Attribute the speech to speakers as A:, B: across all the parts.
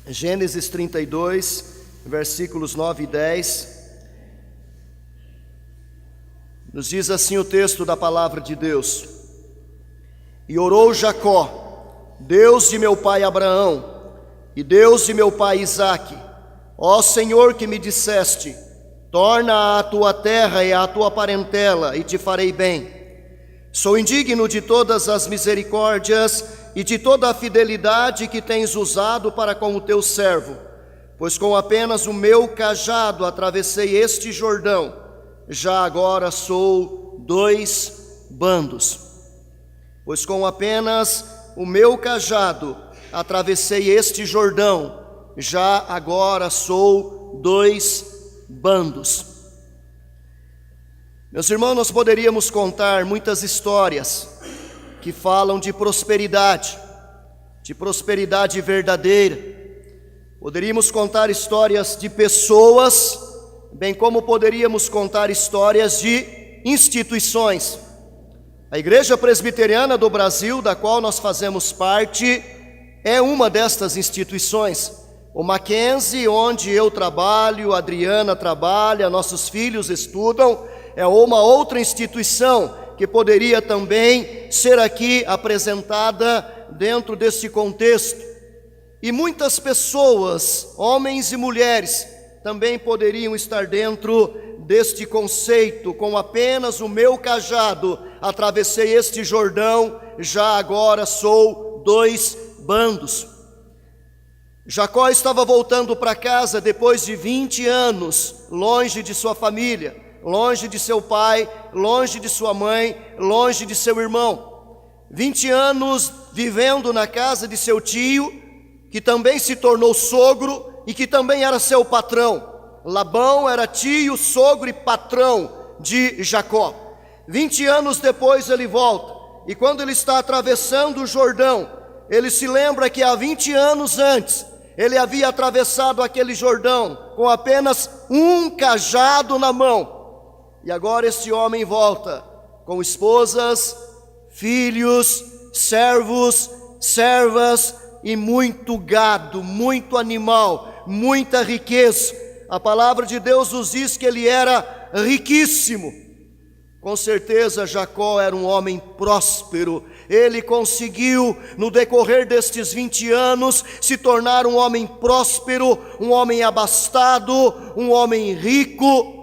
A: Gênesis 32, versículos 9 e 10. Nos diz assim o texto da palavra de Deus: E orou Jacó, Deus de meu pai Abraão, e Deus de meu pai Isaque: Ó Senhor, que me disseste: torna a tua terra e a tua parentela, e te farei bem. Sou indigno de todas as misericórdias e de toda a fidelidade que tens usado para com o teu servo, pois com apenas o meu cajado atravessei este Jordão, já agora sou 2 bandos. Pois com apenas o meu cajado atravessei este Jordão, já agora sou 2 bandos. Meus irmãos, nós poderíamos contar muitas histórias que falam de prosperidade verdadeira. Poderíamos contar histórias de pessoas, bem como poderíamos contar histórias de instituições. A Igreja Presbiteriana do Brasil, da qual nós fazemos parte, é uma destas instituições. O Mackenzie, onde eu trabalho, a Adriana trabalha, nossos filhos estudam, é uma outra instituição que poderia também ser aqui apresentada dentro desse contexto. E muitas pessoas, homens e mulheres, também poderiam estar dentro deste conceito. Com apenas o meu cajado atravessei este Jordão, já agora sou 2 bandos. Jacó estava voltando para casa depois de 20 anos, longe de sua família, longe de seu pai, longe de sua mãe, longe de seu irmão. 20 anos vivendo na casa de seu tio, que também se tornou sogro e que também era seu patrão. Labão era tio, sogro e patrão de Jacó. 20 anos depois ele volta, e quando ele está atravessando o Jordão, ele se lembra que há 20 anos antes, ele havia atravessado aquele Jordão com apenas um cajado na mão. E agora este homem volta com esposas, filhos, servos, servas e muito gado, muito animal, muita riqueza. A palavra de Deus nos diz que ele era riquíssimo. Com certeza Jacó era um homem próspero. Ele conseguiu, no decorrer destes 20 anos, se tornar um homem próspero, um homem abastado, um homem rico.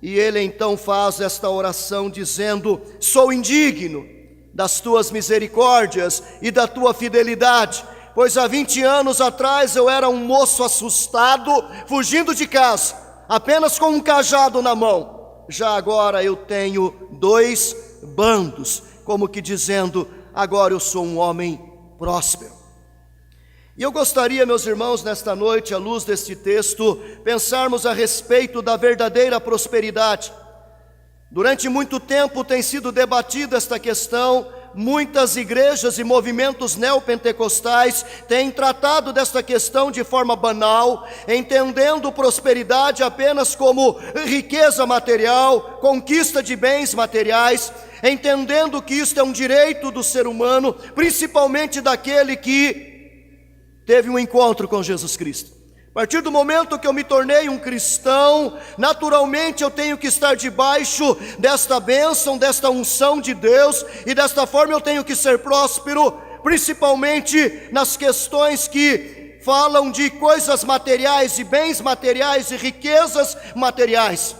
A: E ele então faz esta oração dizendo: sou indigno das tuas misericórdias e da tua fidelidade, pois há 20 anos atrás eu era um moço assustado, fugindo de casa, apenas com um cajado na mão. Já agora eu tenho 2 bandos, como que dizendo, agora eu sou um homem próspero. E eu gostaria, meus irmãos, nesta noite, à luz deste texto, pensarmos a respeito da verdadeira prosperidade. Durante muito tempo tem sido debatida esta questão. Muitas igrejas e movimentos neopentecostais têm tratado desta questão de forma banal, entendendo prosperidade apenas como riqueza material, conquista de bens materiais, entendendo que isto é um direito do ser humano, principalmente daquele que teve um encontro com Jesus Cristo. A partir do momento que eu me tornei um cristão, naturalmente eu tenho que estar debaixo desta bênção, desta unção de Deus, e desta forma eu tenho que ser próspero, principalmente nas questões que falam de coisas materiais e bens materiais e riquezas materiais.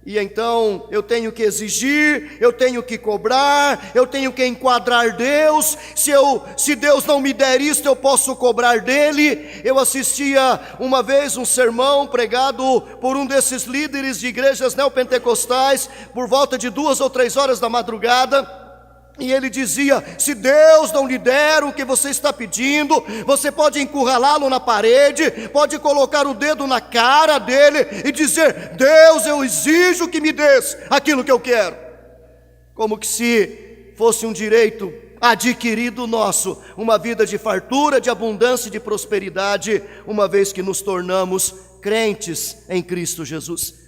A: E então eu tenho que exigir, eu tenho que cobrar, eu tenho que enquadrar Deus. Se Deus não me der isto, eu posso cobrar dele. Eu assistia uma vez um sermão pregado por um desses líderes de igrejas neopentecostais, por volta de 2 ou 3 horas da madrugada. E ele dizia: se Deus não lhe der o que você está pedindo, você pode encurralá-lo na parede, pode colocar o dedo na cara dele e dizer: Deus, eu exijo que me dês aquilo que eu quero. Como que se fosse um direito adquirido nosso, uma vida de fartura, de abundância e de prosperidade, uma vez que nos tornamos crentes em Cristo Jesus.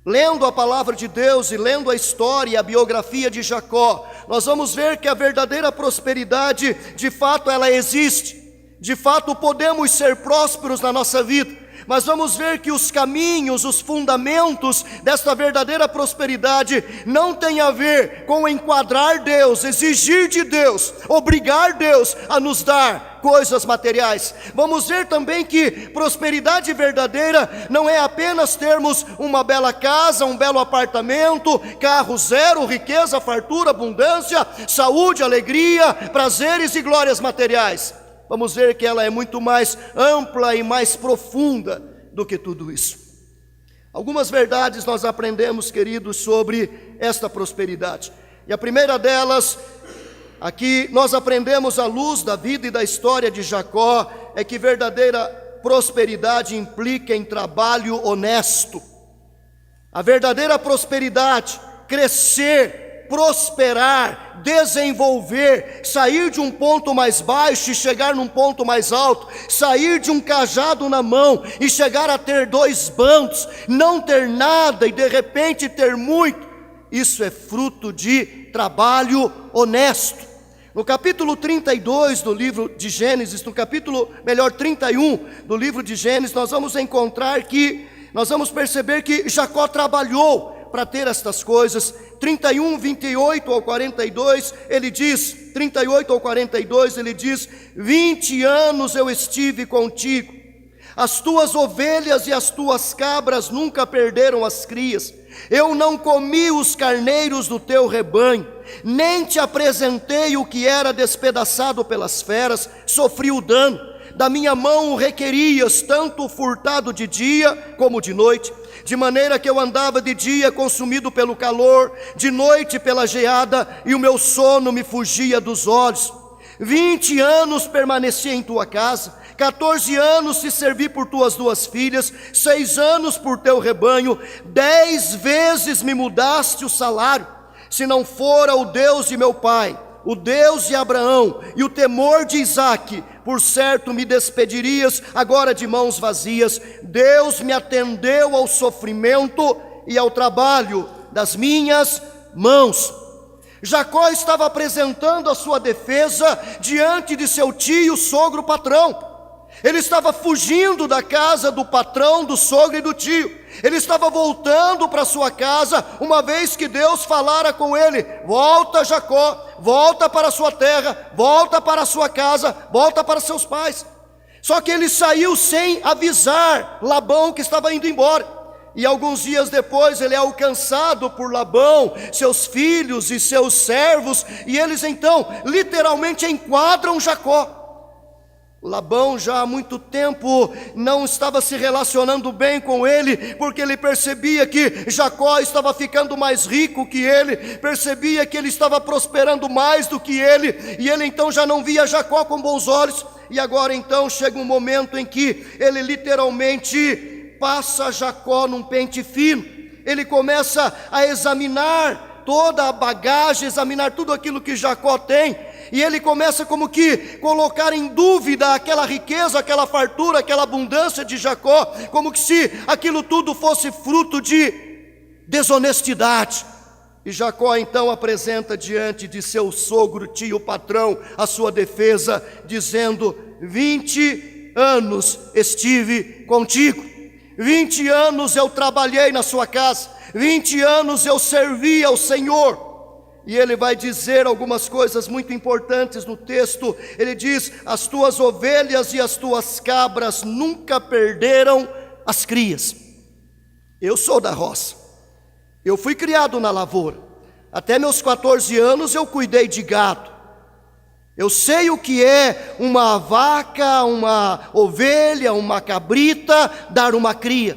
A: Lendo a palavra de Deus e lendo a história e a biografia de Jacó, nós vamos ver que a verdadeira prosperidade, de fato, ela existe. de fato podemos ser prósperos na nossa vida, mas vamos ver que os caminhos, os fundamentos desta verdadeira prosperidade não tem a ver com enquadrar Deus, exigir de Deus, obrigar Deus a nos dar coisas materiais. Vamos ver também que prosperidade verdadeira não é apenas termos uma bela casa, um belo apartamento, carro zero, riqueza, fartura, abundância, saúde, alegria, prazeres e glórias materiais. Vamos ver que ela é muito mais ampla e mais profunda do que tudo isso. Algumas verdades nós aprendemos, queridos, sobre esta prosperidade. E a primeira delas, aqui nós aprendemos à luz da vida e da história de Jacó, é que verdadeira prosperidade implica em trabalho honesto. A verdadeira prosperidade, crescer, prosperar, desenvolver, sair de um ponto mais baixo e chegar num ponto mais alto, sair de um cajado na mão e chegar a ter 2 bandos, não ter nada e de repente ter muito, isso é fruto de trabalho honesto. No capítulo 32 do livro de Gênesis, 31 do livro de Gênesis, nós vamos perceber que Jacó trabalhou para ter estas coisas. 31, 28 ao 42, ele diz, 38 ao 42, ele diz: 20 anos eu estive contigo, as tuas ovelhas e as tuas cabras nunca perderam as crias, eu não comi os carneiros do teu rebanho, nem te apresentei o que era despedaçado pelas feras, sofri o dano, da minha mão o requerias, tanto furtado de dia como de noite, de maneira que eu andava de dia consumido pelo calor, de noite pela geada, e o meu sono me fugia dos olhos. 20 anos permaneci em tua casa, 14 anos te servi por tuas 2 filhas, 6 anos por teu rebanho, 10 vezes me mudaste o salário. Se não fora o Deus de meu pai, o Deus de Abraão e o temor de Isaque, por certo me despedirias agora de mãos vazias. Deus me atendeu ao sofrimento e ao trabalho das minhas mãos. Jacó estava apresentando a sua defesa diante de seu tio, sogro, patrão. Ele estava fugindo da casa do patrão, do sogro e do tio. Ele estava voltando para sua casa, uma vez que Deus falara com ele: volta, Jacó, volta para a sua terra, volta para a sua casa, volta para seus pais. Só que ele saiu sem avisar Labão que estava indo embora. E alguns dias depois ele é alcançado por Labão, seus filhos e seus servos, e eles então literalmente enquadram Jacó. Labão já há muito tempo não estava se relacionando bem com ele, porque ele percebia que Jacó estava ficando mais rico que ele, percebia que ele estava prosperando mais do que ele, e ele então já não via Jacó com bons olhos. E agora então chega um momento em que ele literalmente passa Jacó num pente fino. Ele começa a examinar toda a bagagem, examinar tudo aquilo que Jacó tem, e ele começa como que colocar em dúvida aquela riqueza, aquela fartura, aquela abundância de Jacó, como que se aquilo tudo fosse fruto de desonestidade. E Jacó então apresenta diante de seu sogro, tio, patrão, a sua defesa, dizendo: 20 anos estive contigo, 20 anos eu trabalhei na sua casa, 20 anos eu servi ao Senhor. E ele vai dizer algumas coisas muito importantes no texto. Ele diz: as tuas ovelhas e as tuas cabras nunca perderam as crias. Eu sou da roça, eu fui criado na lavoura, até meus 14 anos eu cuidei de gado. Eu sei o que é uma vaca, uma ovelha, uma cabrita dar uma cria.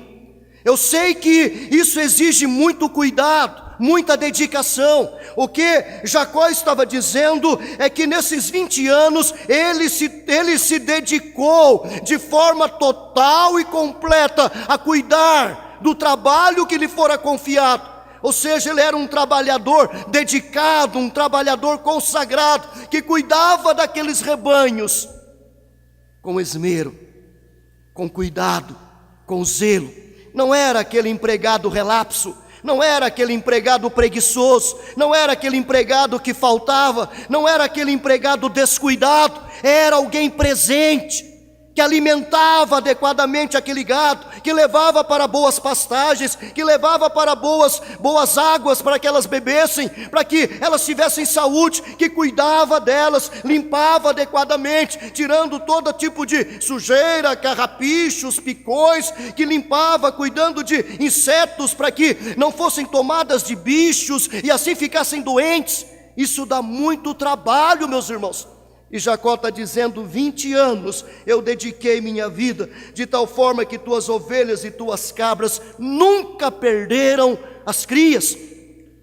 A: Eu sei que isso exige muito cuidado, muita dedicação. O que Jacó estava dizendo é que nesses 20 anos ele se dedicou de forma total e completa a cuidar do trabalho que lhe fora confiado. Ou seja, ele era um trabalhador dedicado, um trabalhador consagrado, que cuidava daqueles rebanhos com esmero, com cuidado, com zelo. Não era aquele empregado relapso, Não era aquele empregado preguiçoso, não era aquele empregado que faltava, não era aquele empregado descuidado, era alguém presente, que alimentava adequadamente aquele gado, que levava para boas pastagens, que levava para boas águas para que elas bebessem, para que elas tivessem saúde, que cuidava delas, limpava adequadamente, tirando todo tipo de sujeira, carrapichos, picões, que limpava, cuidando de insetos para que não fossem tomadas de bichos e assim ficassem doentes. Isso dá muito trabalho, meus irmãos. E Jacó está dizendo: 20 anos eu dediquei minha vida, de tal forma que tuas ovelhas e tuas cabras nunca perderam as crias.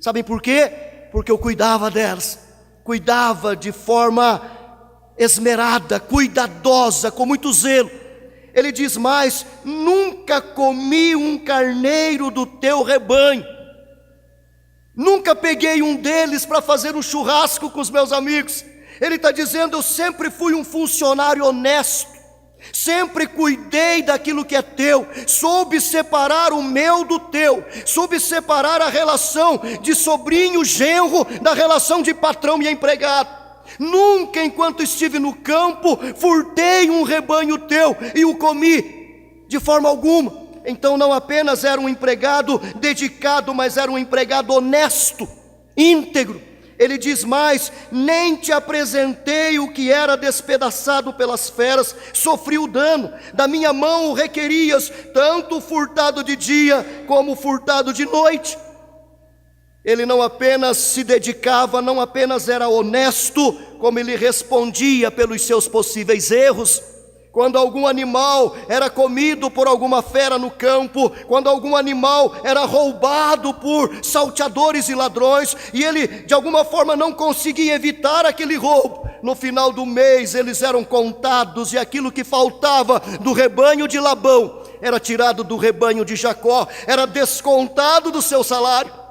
A: Sabem por quê? Porque eu cuidava delas, cuidava de forma esmerada, cuidadosa, com muito zelo. Ele diz mais: nunca comi um carneiro do teu rebanho, nunca peguei um deles para fazer um churrasco com os meus amigos. Ele está dizendo: eu sempre fui um funcionário honesto, sempre cuidei daquilo que é teu, soube separar o meu do teu, soube separar a relação de sobrinho-genro da relação de patrão e empregado. Nunca, enquanto estive no campo, furtei um rebanho teu e o comi, de forma alguma. Então não apenas era um empregado dedicado, mas era um empregado honesto, íntegro. Ele diz mais: nem te apresentei o que era despedaçado pelas feras, sofri o dano, da minha mão o requerias, tanto furtado de dia como furtado de noite. Ele não apenas se dedicava, não apenas era honesto, como ele respondia pelos seus possíveis erros. Quando algum animal era comido por alguma fera no campo, quando algum animal era roubado por salteadores e ladrões, e ele de alguma forma não conseguia evitar aquele roubo, no final do mês eles eram contados, e aquilo que faltava do rebanho de Labão era tirado do rebanho de Jacó, era descontado do seu salário.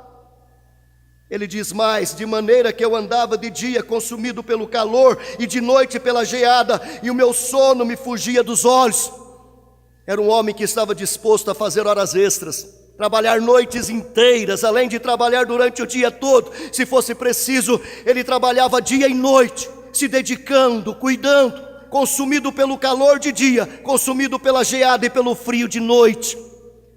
A: Ele diz mais: de maneira que eu andava de dia consumido pelo calor e de noite pela geada, e o meu sono me fugia dos olhos. Era um homem que estava disposto a fazer horas extras, trabalhar noites inteiras, além de trabalhar durante o dia todo. Se fosse preciso, ele trabalhava dia e noite, se dedicando, cuidando, consumido pelo calor de dia, consumido pela geada e pelo frio de noite.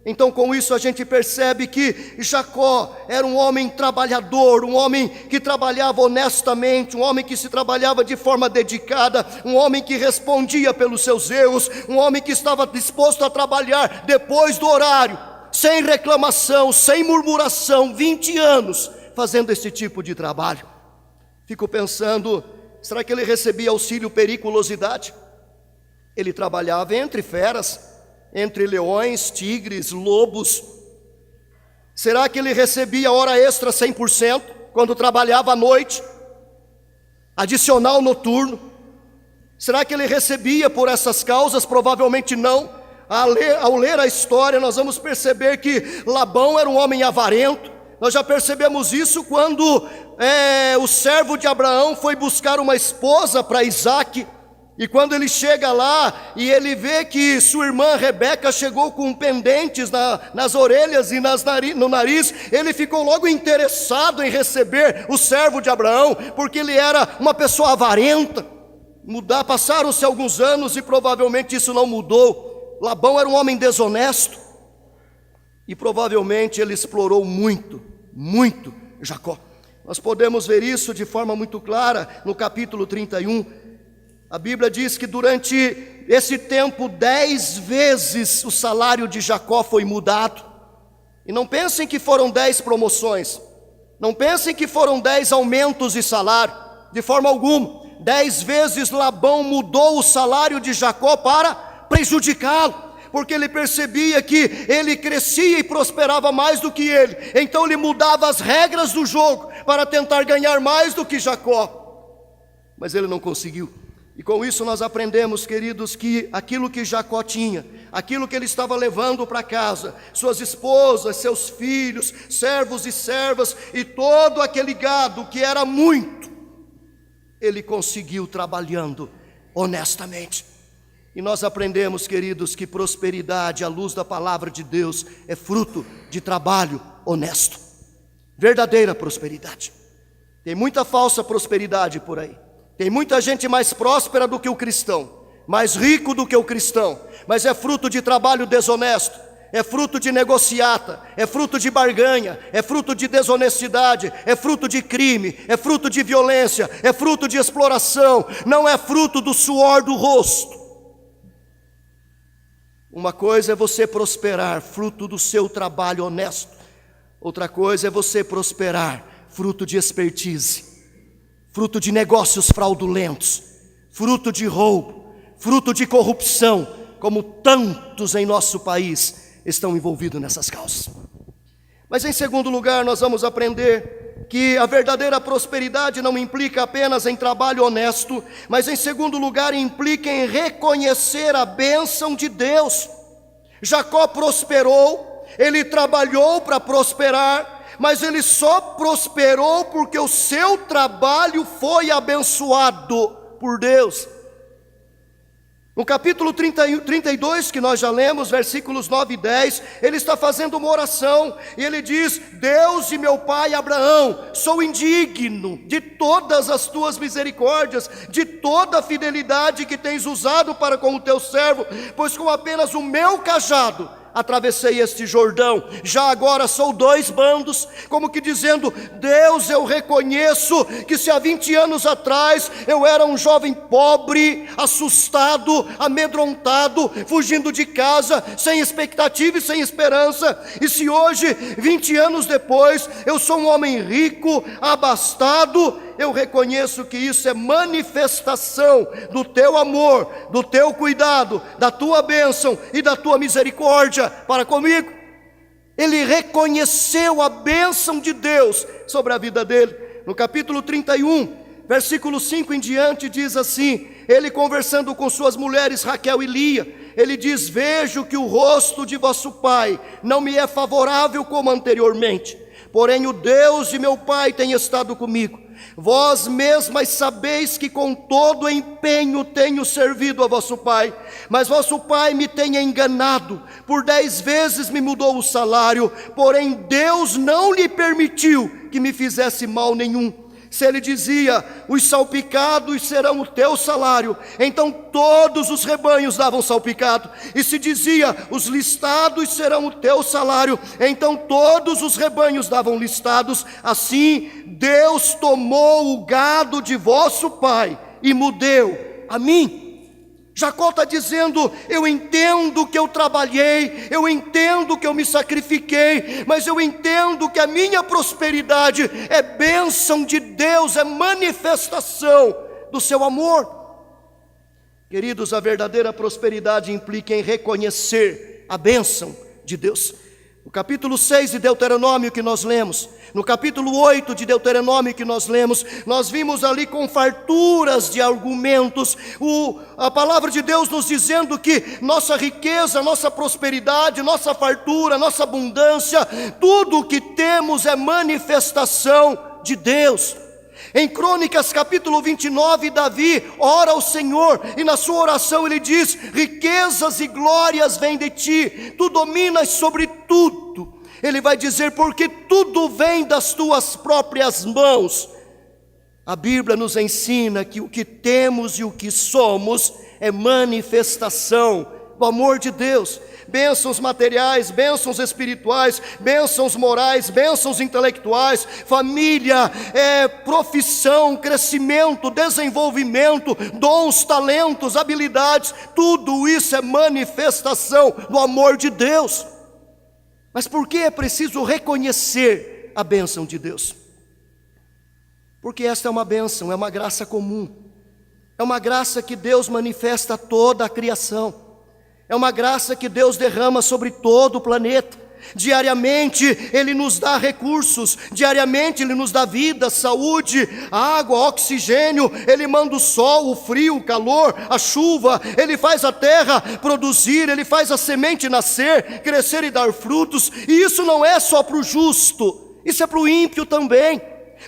A: Então, com isso a gente percebe que Jacó era um homem trabalhador, um homem que trabalhava honestamente, um homem que se trabalhava de forma dedicada, um homem que respondia pelos seus erros, um homem que estava disposto a trabalhar depois do horário, sem reclamação, sem murmuração, 20 anos fazendo esse tipo de trabalho. Fico pensando, será que ele recebia auxílio periculosidade? Ele trabalhava entre feras, entre leões, tigres, lobos. Será que ele recebia hora extra 100% quando trabalhava à noite? Adicional noturno? Será que ele recebia por essas causas? Provavelmente não. Ao ler a história, nós vamos perceber que Labão era um homem avarento. Nós já percebemos isso quando o servo de Abraão foi buscar uma esposa para Isaque. E quando ele chega lá e ele vê que sua irmã Rebeca chegou com pendentes nas orelhas e no nariz, ele ficou logo interessado em receber o servo de Abraão, porque ele era uma pessoa avarenta. Passaram-se alguns anos e provavelmente isso não mudou. Labão era um homem desonesto e provavelmente ele explorou muito Jacó. Nós podemos ver isso de forma muito clara no capítulo 31. A Bíblia diz que durante esse tempo 10 vezes o salário de Jacó foi mudado. E não pensem que foram 10 promoções, não pensem que foram 10 aumentos de salário, de forma alguma. 10 vezes Labão mudou o salário de Jacó para prejudicá-lo, porque ele percebia que ele crescia e prosperava mais do que ele. Então ele mudava as regras do jogo para tentar ganhar mais do que Jacó, mas ele não conseguiu. E com isso nós aprendemos, queridos, que aquilo que Jacó tinha, aquilo que ele estava levando para casa, suas esposas, seus filhos, servos e servas e todo aquele gado que era muito, ele conseguiu trabalhando honestamente. E nós aprendemos, queridos, que prosperidade à luz da palavra de Deus é fruto de trabalho honesto. Verdadeira prosperidade. Tem muita falsa prosperidade por aí. Tem muita gente mais próspera do que o cristão, mais rico do que o cristão, mas é fruto de trabalho desonesto, é fruto de negociata, é fruto de barganha, é fruto de desonestidade, é fruto de crime, é fruto de violência, é fruto de exploração, não é fruto do suor do rosto. Uma coisa é você prosperar, fruto do seu trabalho honesto. Outra coisa é você prosperar, fruto de expertise, fruto de negócios fraudulentos, fruto de roubo, fruto de corrupção, como tantos em nosso país estão envolvidos nessas causas. Mas em segundo lugar, nós vamos aprender que a verdadeira prosperidade não implica apenas em trabalho honesto, mas em segundo lugar implica em reconhecer a bênção de Deus. Jacó prosperou, ele trabalhou para prosperar, mas ele só prosperou porque o seu trabalho foi abençoado por Deus. No capítulo 32, que nós já lemos, versículos 9 e 10, ele está fazendo uma oração, e ele diz: Deus de meu pai Abraão, sou indigno de todas as tuas misericórdias, de toda a fidelidade que tens usado para com o teu servo, pois com apenas o meu cajado atravessei este Jordão, já agora sou 2 bandos, como que dizendo: Deus, eu reconheço que se há 20 anos atrás eu era um jovem pobre, assustado, amedrontado, fugindo de casa, sem expectativa e sem esperança, e se hoje, 20 anos depois, eu sou um homem rico, abastado, eu reconheço que isso é manifestação do teu amor, do teu cuidado, da tua bênção e da tua misericórdia para comigo. Ele reconheceu a bênção de Deus sobre a vida dele. No capítulo 31, versículo 5 em diante, diz assim, ele conversando com suas mulheres Raquel e Lia, ele diz: vejo que o rosto de vosso pai não me é favorável como anteriormente, porém o Deus de meu pai tem estado comigo. Vós mesmas sabeis que com todo empenho tenho servido a vosso pai, mas vosso pai me tem enganado, por 10 vezes me mudou o salário, porém Deus não lhe permitiu que me fizesse mal nenhum. Se ele dizia: os salpicados serão o teu salário, então todos os rebanhos davam salpicado. E se dizia: os listados serão o teu salário, então todos os rebanhos davam listados. Assim Deus tomou o gado de vosso pai e me deu a mim. Jacó está dizendo: eu entendo que eu trabalhei, eu entendo que eu me sacrifiquei, mas eu entendo que a minha prosperidade é bênção de Deus, é manifestação do seu amor. Queridos, a verdadeira prosperidade implica em reconhecer a bênção de Deus. No capítulo 6 de Deuteronômio que nós lemos, no capítulo 8 de Deuteronômio que nós lemos, nós vimos ali com farturas de argumentos, a palavra de Deus nos dizendo que nossa riqueza, nossa prosperidade, nossa fartura, nossa abundância, tudo o que temos é manifestação de Deus. Em Crônicas capítulo 29, Davi ora ao Senhor, e na sua oração ele diz: riquezas e glórias vêm de ti, tu dominas sobre tudo. Ele vai dizer: porque tudo vem das tuas próprias mãos. A Bíblia nos ensina que o que temos e o que somos é manifestação do amor de Deus. Bênçãos materiais, bênçãos espirituais, bênçãos morais, bênçãos intelectuais, família, profissão, crescimento, desenvolvimento, dons, talentos, habilidades, tudo isso é manifestação do amor de Deus. Mas por que é preciso reconhecer a bênção de Deus? Porque esta é uma bênção, é uma graça comum, é uma graça que Deus manifesta a toda a criação. É uma graça que Deus derrama sobre todo o planeta. Diariamente Ele nos dá recursos, diariamente Ele nos dá vida, saúde, água, oxigênio. Ele manda o sol, o frio, o calor, a chuva. Ele faz a terra produzir, Ele faz a semente nascer, crescer e dar frutos. E isso não é só para o justo, isso é para o ímpio também.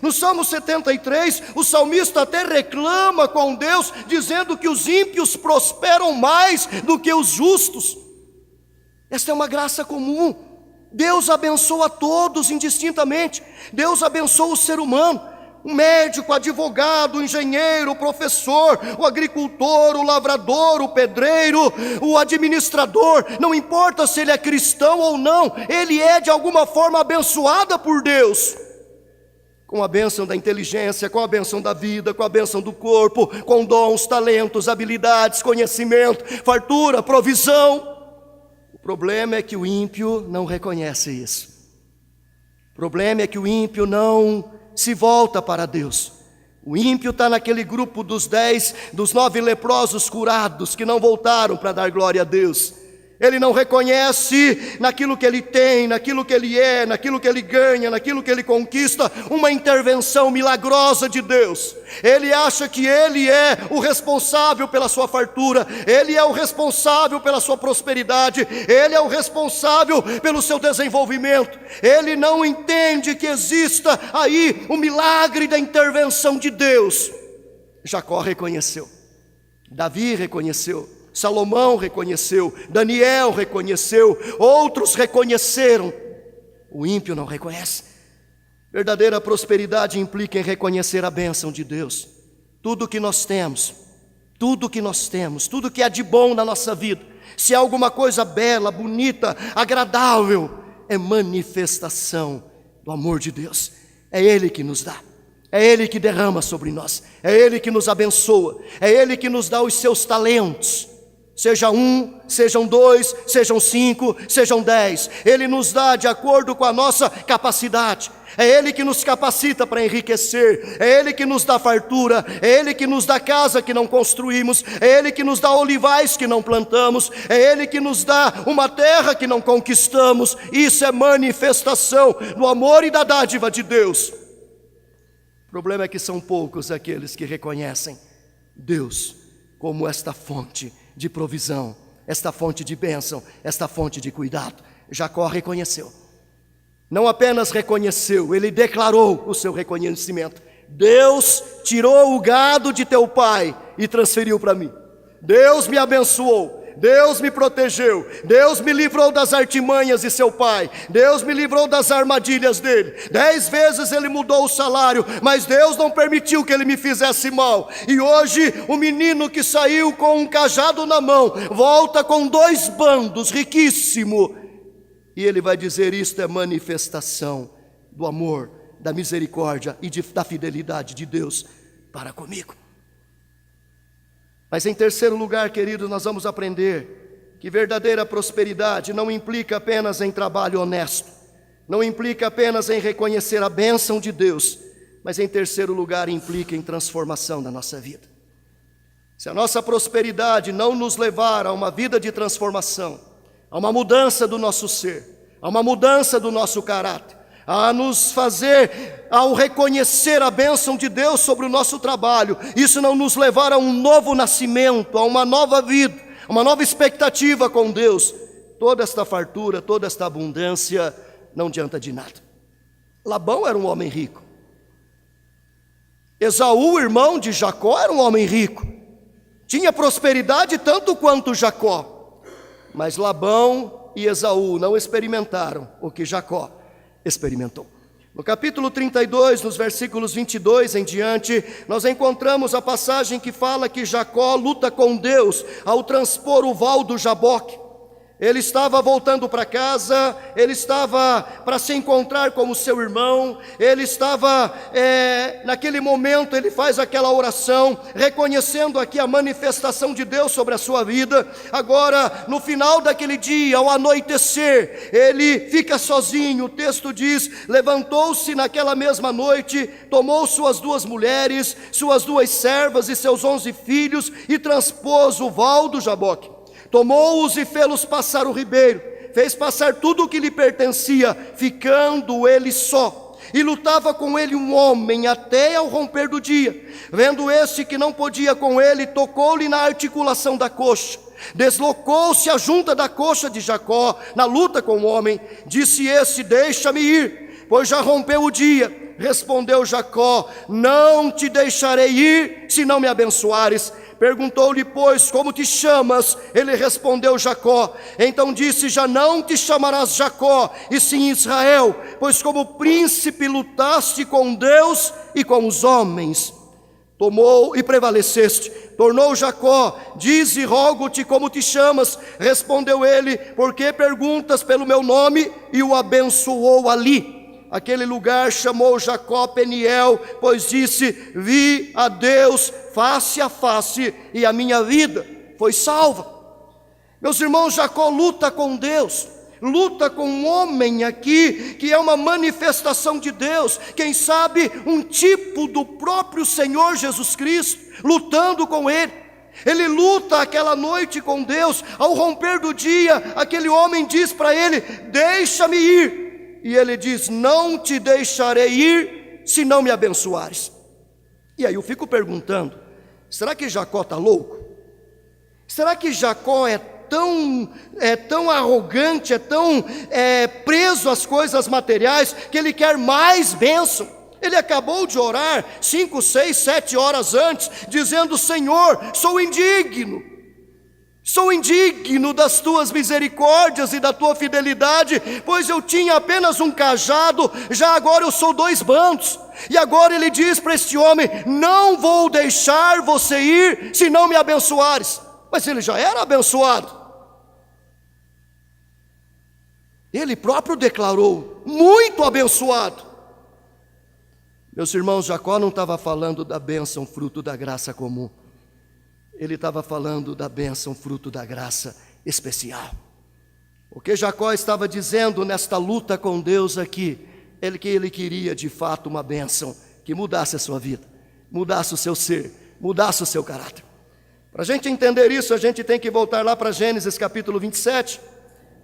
A: No Salmo 73, o salmista até reclama com Deus, dizendo que os ímpios prosperam mais do que os justos. Esta é uma graça comum, Deus abençoa todos indistintamente. Deus abençoa o ser humano. O médico, o advogado, o engenheiro, o professor, o agricultor, o lavrador, o pedreiro, o administrador. Não importa se ele é cristão ou não, ele é de alguma forma abençoado por Deus. Com a bênção da inteligência, com a bênção da vida, com a bênção do corpo, com dons, talentos, habilidades, conhecimento, fartura, provisão. O problema é que o ímpio não reconhece isso. O problema é que o ímpio não se volta para Deus. O ímpio está naquele grupo dos 9 leprosos curados que não voltaram para dar glória a Deus. Ele não reconhece naquilo que ele tem, naquilo que ele é, naquilo que ele ganha, naquilo que ele conquista, uma intervenção milagrosa de Deus. Ele acha que ele é o responsável pela sua fartura, ele é o responsável pela sua prosperidade, ele é o responsável pelo seu desenvolvimento. Ele não entende que exista aí o milagre da intervenção de Deus. Jacó reconheceu, Davi reconheceu, Salomão reconheceu, Daniel reconheceu, outros reconheceram. O ímpio não reconhece. Verdadeira prosperidade implica em reconhecer a bênção de Deus. Tudo que nós temos, tudo que há de bom na nossa vida, se há alguma coisa bela, bonita, agradável, é manifestação do amor de Deus. É Ele que nos dá. É Ele que derrama sobre nós. É Ele que nos abençoa. É Ele que nos dá os seus talentos. Seja 1, sejam 2, sejam 5, sejam 10. Ele nos dá de acordo com a nossa capacidade. É Ele que nos capacita para enriquecer. É Ele que nos dá fartura. É Ele que nos dá casa que não construímos. É Ele que nos dá olivais que não plantamos. É Ele que nos dá uma terra que não conquistamos. Isso é manifestação do amor e da dádiva de Deus. O problema é que são poucos aqueles que reconhecem Deus como esta fonte de provisão, esta fonte de bênção, esta fonte de cuidado. Jacó reconheceu. Não apenas reconheceu, ele declarou o seu reconhecimento. Deus tirou o gado de teu pai e transferiu para mim. Deus me abençoou. Deus me protegeu, Deus me livrou das artimanhas de seu pai, Deus me livrou das armadilhas dele. 10 vezes ele mudou o salário, mas Deus não permitiu que ele me fizesse mal. E hoje o menino que saiu com um cajado na mão, volta com 2 bandos, riquíssimo. E ele vai dizer: isto é manifestação do amor, da misericórdia e da fidelidade de Deus para comigo. Mas em terceiro lugar, queridos, nós vamos aprender que verdadeira prosperidade não implica apenas em trabalho honesto, não implica apenas em reconhecer a bênção de Deus, mas em terceiro lugar implica em transformação da nossa vida. Se a nossa prosperidade não nos levar a uma vida de transformação, a uma mudança do nosso ser, a uma mudança do nosso caráter, a nos fazer, ao reconhecer a bênção de Deus sobre o nosso trabalho, isso não nos levar a um novo nascimento, a uma nova vida, uma nova expectativa com Deus, toda esta fartura, toda esta abundância não adianta de nada. Labão era um homem rico. Esaú, irmão de Jacó, era um homem rico. Tinha prosperidade tanto quanto Jacó. Mas Labão e Esaú não experimentaram o que Jacó experimentou. No capítulo 32, nos versículos 22 em diante, nós encontramos a passagem que fala que Jacó luta com Deus ao transpor o val do Jaboque. Ele estava voltando para casa, ele estava para se encontrar com o seu irmão, ele estava, naquele momento ele faz aquela oração, reconhecendo aqui a manifestação de Deus sobre a sua vida. Agora, no final daquele dia, ao anoitecer, ele fica sozinho. O texto diz: levantou-se naquela mesma noite, tomou suas 2 mulheres, suas 2 servas e seus 11 filhos e transpôs o val do Jaboque. Tomou-os e fê-los passar o ribeiro, fez passar tudo o que lhe pertencia, ficando ele só. E lutava com ele um homem até ao romper do dia. Vendo este que não podia com ele, tocou-lhe na articulação da coxa. Deslocou-se a junta da coxa de Jacó na luta com o homem. Disse este: deixa-me ir, pois já rompeu o dia. Respondeu Jacó: não te deixarei ir se não me abençoares. Perguntou-lhe, pois, como te chamas? Ele respondeu, Jacó. Então disse, já não te chamarás Jacó, e sim Israel, pois como príncipe lutaste com Deus e com os homens. Tomou e prevaleceste. Tornou Jacó, dize, rogo-te como te chamas. Respondeu ele, por que perguntas pelo meu nome? E o abençoou ali. Aquele lugar chamou Jacó Peniel, pois disse, vi a Deus face a face, e a minha vida foi salva. Meus irmãos, Jacó luta com Deus, luta com um homem aqui, que é uma manifestação de Deus, quem sabe um tipo do próprio Senhor Jesus Cristo, lutando com ele. Ele luta aquela noite com Deus. Ao romper do dia, aquele homem diz para ele, deixa-me ir. E ele diz, não te deixarei ir, se não me abençoares. E aí eu fico perguntando, será que Jacó está louco? Será que Jacó é tão arrogante, é tão preso às coisas materiais, que ele quer mais bênção? Ele acabou de orar 5, 6, 7 horas antes, dizendo, Senhor, sou indigno das tuas misericórdias e da tua fidelidade, pois eu tinha apenas um cajado, já agora eu sou 2 bandos. E agora ele diz para este homem, não vou deixar você ir, se não me abençoares. Mas ele já era abençoado. Ele próprio declarou, muito abençoado. Meus irmãos, Jacó não estava falando da bênção fruto da graça comum. Ele estava falando da bênção fruto da graça especial. O que Jacó estava dizendo nesta luta com Deus aqui, que ele queria de fato uma bênção que mudasse a sua vida, mudasse o seu ser, mudasse o seu caráter. Para a gente entender isso, a gente tem que voltar lá para Gênesis capítulo 27.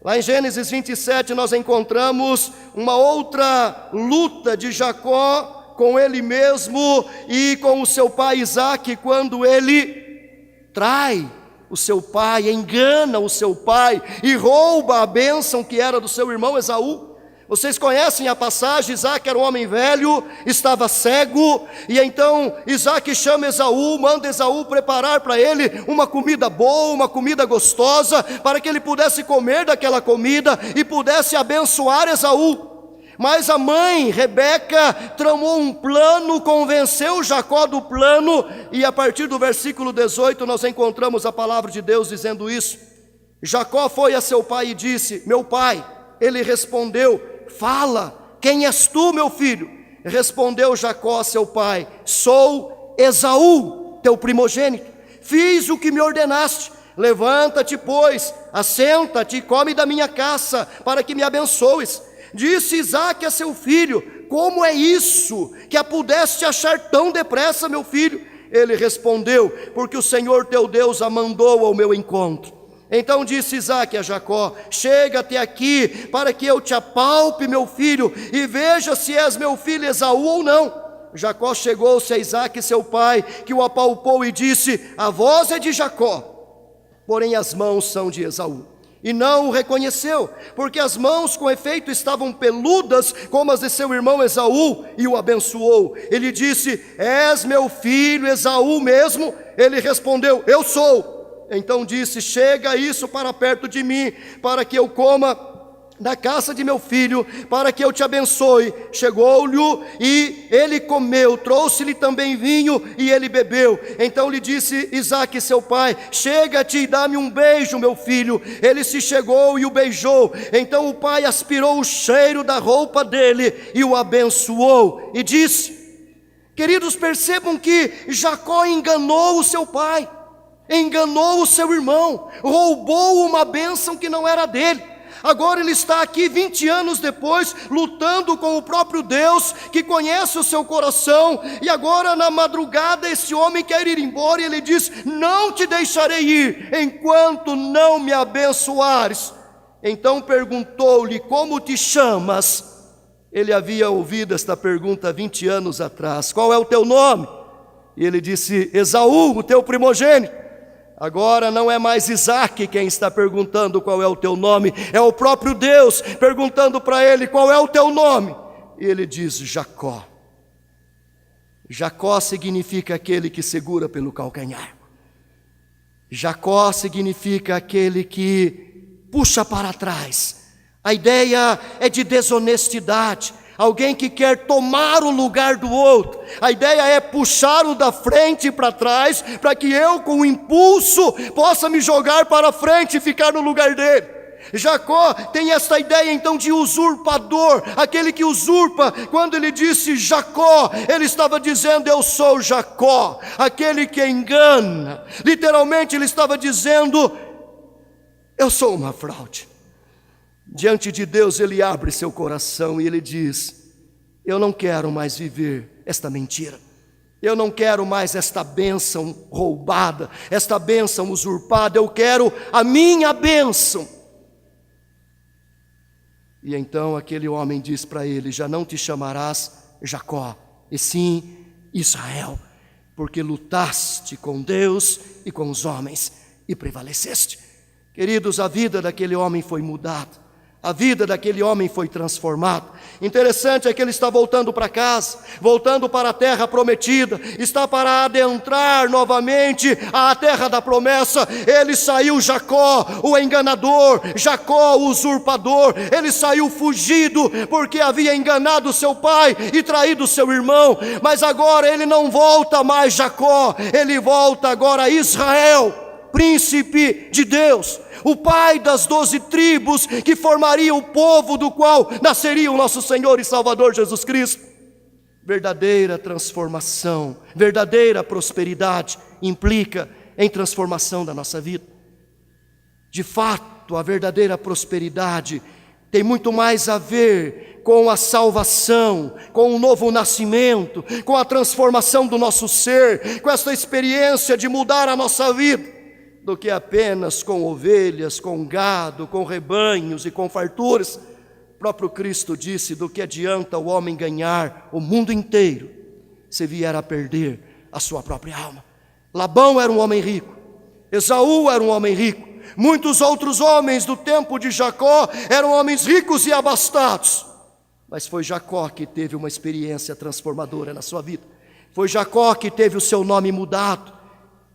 A: Lá em Gênesis 27 nós encontramos uma outra luta de Jacó com ele mesmo e com o seu pai Isaque, quando ele trai o seu pai, engana o seu pai e rouba a bênção que era do seu irmão Esaú. Vocês conhecem a passagem, Isaque era um homem velho, estava cego, e então Isaque chama Esaú, manda Esaú preparar para ele uma comida boa, uma comida gostosa, para que ele pudesse comer daquela comida e pudesse abençoar Esaú. Mas a mãe, Rebeca, tramou um plano, convenceu Jacó do plano, e a partir do versículo 18 nós encontramos a palavra de Deus dizendo isso. Jacó foi a seu pai e disse, meu pai. Ele respondeu, fala, quem és tu, meu filho? Respondeu Jacó a seu pai, sou Esaú, teu primogênito. Fiz o que me ordenaste. Levanta-te, pois, assenta-te e come da minha caça, para que me abençoes. Disse Isaque a seu filho, como é isso, que a pudeste achar tão depressa, meu filho? Ele respondeu, porque o Senhor teu Deus a mandou ao meu encontro. Então disse Isaque a Jacó, chega até aqui, para que eu te apalpe, meu filho, e veja se és meu filho Esaú ou não. Jacó chegou-se a Isaque seu pai, que o apalpou e disse, a voz é de Jacó, porém as mãos são de Esaú. E não o reconheceu, porque as mãos com efeito estavam peludas como as de seu irmão Esaú, e o abençoou. Ele disse, és meu filho Esaú mesmo? Ele respondeu, eu sou. Então disse, chega isso para perto de mim, para que eu coma da caça de meu filho, para que eu te abençoe. Chegou-lhe e ele comeu, trouxe-lhe também vinho e ele bebeu. Então lhe disse Isaque seu pai, chega-te e dá-me um beijo, meu filho. Ele se chegou e o beijou. Então o pai aspirou o cheiro da roupa dele e o abençoou e disse, queridos, percebam que Jacó enganou o seu pai, enganou o seu irmão, roubou uma bênção que não era dele. Agora ele está aqui 20 anos depois, lutando com o próprio Deus, que conhece o seu coração, e agora na madrugada esse homem quer ir embora, e ele diz, não te deixarei ir, enquanto não me abençoares. Então perguntou-lhe, como te chamas? Ele havia ouvido esta pergunta 20 anos atrás, qual é o teu nome? E ele disse, Esaú, o teu primogênito. Agora não é mais Isaque quem está perguntando qual é o teu nome, é o próprio Deus perguntando para ele qual é o teu nome. E ele diz Jacó. Jacó significa aquele que segura pelo calcanhar. Jacó significa aquele que puxa para trás. A ideia é de desonestidade, alguém que quer tomar o lugar do outro. A ideia é puxar-o da frente para trás, para que eu, com o impulso, possa me jogar para frente e ficar no lugar dele. Jacó tem essa ideia então de usurpador, aquele que usurpa. Quando ele disse Jacó, ele estava dizendo: eu sou Jacó, aquele que engana. Literalmente ele estava dizendo: eu sou uma fraude. Diante de Deus ele abre seu coração e ele diz: eu não quero mais viver esta mentira. Eu não quero mais esta bênção roubada, esta bênção usurpada. Eu quero a minha bênção. E então aquele homem diz para ele: já não te chamarás Jacó, e sim Israel, porque lutaste com Deus e com os homens e prevaleceste. Queridos, a vida daquele homem foi mudada. A vida daquele homem foi transformada. Interessante é que ele está voltando para casa, voltando para a terra prometida, está para adentrar novamente à terra da promessa. Ele saiu Jacó, o enganador, Jacó, o usurpador. Ele saiu fugido porque havia enganado seu pai e traído seu irmão. Mas agora ele não volta mais Jacó, ele volta agora a Israel, príncipe de Deus, o pai das 12 tribos que formaria o povo do qual nasceria o nosso Senhor e Salvador Jesus Cristo. Verdadeira transformação, verdadeira prosperidade implica em transformação da nossa vida. De fato, a verdadeira prosperidade tem muito mais a ver com a salvação, com o novo nascimento, com a transformação do nosso ser, com essa experiência de mudar a nossa vida, do que apenas com ovelhas, com gado, com rebanhos e com farturas. O próprio Cristo disse: do que adianta o homem ganhar o mundo inteiro, se vier a perder a sua própria alma. Labão era um homem rico, Esaú era um homem rico, muitos outros homens do tempo de Jacó eram homens ricos e abastados. Mas foi Jacó que teve uma experiência transformadora na sua vida. Foi Jacó que teve o seu nome mudado,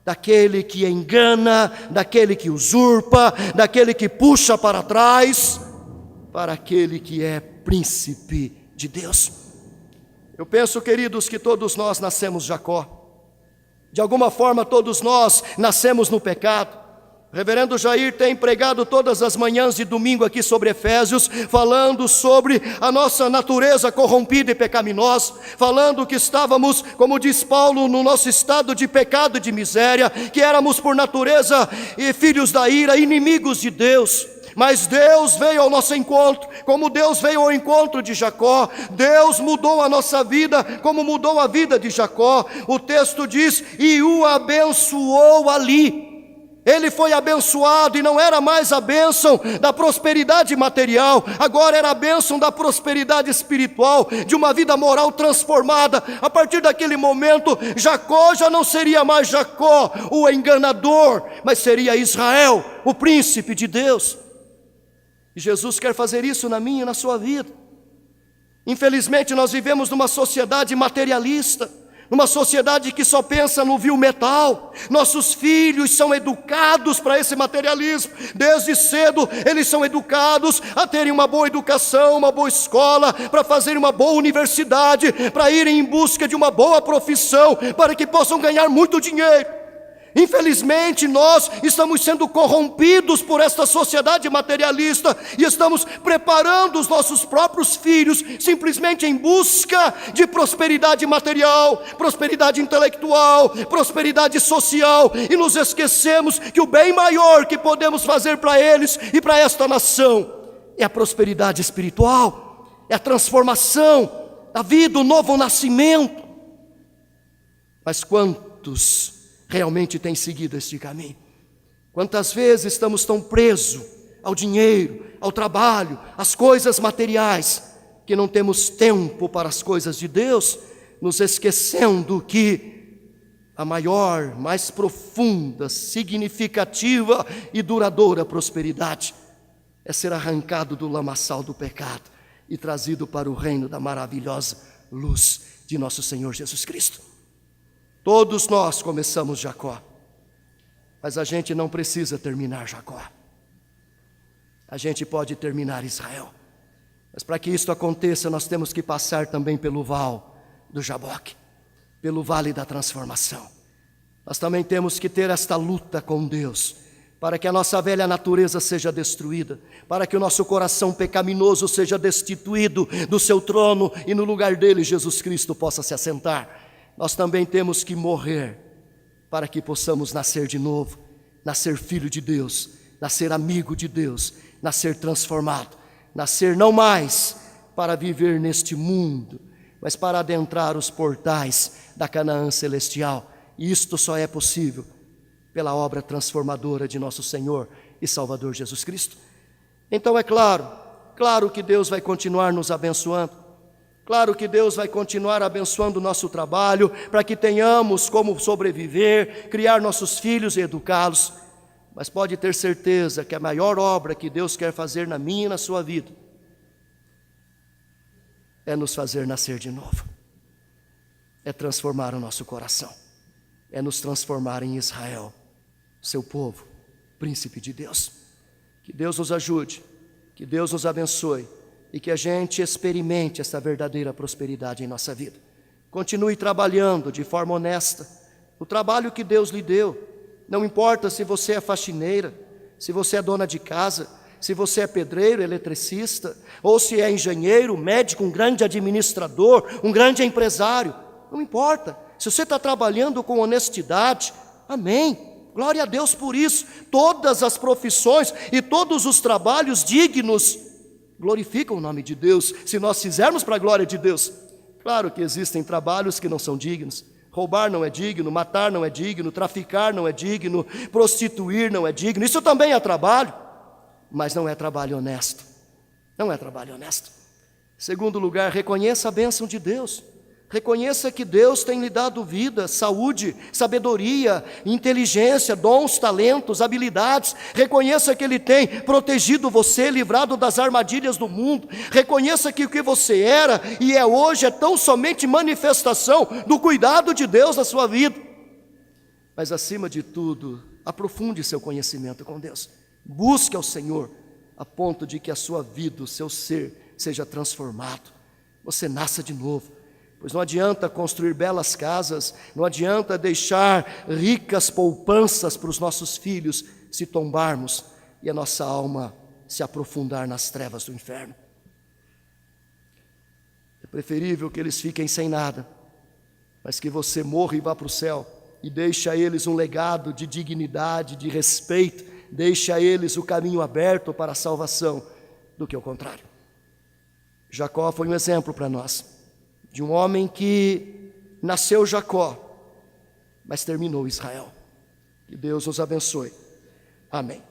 A: daquele que engana, daquele que usurpa, daquele que puxa para trás, para aquele que é príncipe de Deus. Eu penso, queridos, que todos nós nascemos Jacó. De alguma forma todos nós nascemos no pecado. O reverendo Jair tem pregado todas as manhãs de domingo aqui sobre Efésios, falando sobre a nossa natureza corrompida e pecaminosa, falando que estávamos, como diz Paulo, no nosso estado de pecado e de miséria, que éramos por natureza filhos da ira, inimigos de Deus. Mas Deus veio ao nosso encontro, como Deus veio ao encontro de Jacó. Deus mudou a nossa vida, como mudou a vida de Jacó. O texto diz: e o abençoou ali. Ele foi abençoado, e não era mais a bênção da prosperidade material, agora era a bênção da prosperidade espiritual, de uma vida moral transformada. A partir daquele momento, Jacó já não seria mais Jacó, o enganador, mas seria Israel, o príncipe de Deus. E Jesus quer fazer isso na minha e na sua vida. Infelizmente nós vivemos numa sociedade materialista, numa sociedade que só pensa no vil metal. Nossos filhos são educados para esse materialismo. Desde cedo eles são educados a terem uma boa educação, uma boa escola, para fazerem uma boa universidade, para irem em busca de uma boa profissão, para que possam ganhar muito dinheiro. Infelizmente nós estamos sendo corrompidos por esta sociedade materialista e estamos preparando os nossos próprios filhos simplesmente em busca de prosperidade material, prosperidade intelectual, prosperidade social, e nos esquecemos que o bem maior que podemos fazer para eles e para esta nação é a prosperidade espiritual, é a transformação da vida, o novo nascimento. Mas quantos realmente tem seguido este caminho? Quantas vezes estamos tão presos ao dinheiro, ao trabalho, às coisas materiais, que não temos tempo para as coisas de Deus, nos esquecendo que a maior, mais profunda, significativa e duradoura prosperidade é ser arrancado do lamaçal do pecado e trazido para o reino da maravilhosa luz de nosso Senhor Jesus Cristo. Todos nós começamos Jacó. Mas a gente não precisa terminar Jacó. A gente pode terminar Israel. Mas para que isso aconteça, nós temos que passar também pelo val do Jaboque, pelo vale da transformação. Nós também temos que ter esta luta com Deus, para que a nossa velha natureza seja destruída, para que o nosso coração pecaminoso seja destituído do seu trono e no lugar dele Jesus Cristo possa se assentar. Nós também temos que morrer para que possamos nascer de novo, nascer filho de Deus, nascer amigo de Deus, nascer transformado, nascer não mais para viver neste mundo, mas para adentrar os portais da Canaã celestial. E isto só é possível pela obra transformadora de nosso Senhor e Salvador Jesus Cristo. Então é claro que Deus vai continuar nos abençoando, claro que Deus vai continuar abençoando o nosso trabalho, para que tenhamos como sobreviver, criar nossos filhos e educá-los, mas pode ter certeza que a maior obra que Deus quer fazer na minha e na sua vida é nos fazer nascer de novo, é transformar o nosso coração, é nos transformar em Israel, seu povo, príncipe de Deus. Que Deus nos ajude, que Deus nos abençoe e que a gente experimente essa verdadeira prosperidade em nossa vida. Continue trabalhando de forma honesta o trabalho que Deus lhe deu. Não importa se você é faxineira, se você é dona de casa, se você é pedreiro, eletricista, ou se é engenheiro, médico, um grande administrador, um grande empresário. Não importa. Se você está trabalhando com honestidade, amém. Glória a Deus por isso. Todas as profissões e todos os trabalhos dignos glorificam o nome de Deus, se nós fizermos para a glória de Deus. Claro que existem trabalhos que não são dignos. Roubar não é digno, matar não é digno, traficar não é digno, prostituir não é digno. Isso também é trabalho, mas não é trabalho honesto. Não é trabalho honesto. Segundo lugar, reconheça a bênção de Deus. Reconheça que Deus tem lhe dado vida, saúde, sabedoria, inteligência, dons, talentos, habilidades. Reconheça que Ele tem protegido você, livrado das armadilhas do mundo. Reconheça que o que você era e é hoje é tão somente manifestação do cuidado de Deus na sua vida. Mas acima de tudo, aprofunde seu conhecimento com Deus. Busque ao Senhor a ponto de que a sua vida, o seu ser, seja transformado. Você nasça de novo. Pois não adianta construir belas casas, não adianta deixar ricas poupanças para os nossos filhos se tombarmos e a nossa alma se aprofundar nas trevas do inferno. É preferível que eles fiquem sem nada, mas que você morra e vá para o céu e deixe a eles um legado de dignidade, de respeito, deixe a eles o caminho aberto para a salvação, do que o contrário. Jacó foi um exemplo para nós, de um homem que nasceu Jacó, mas terminou Israel. Que Deus nos abençoe. Amém.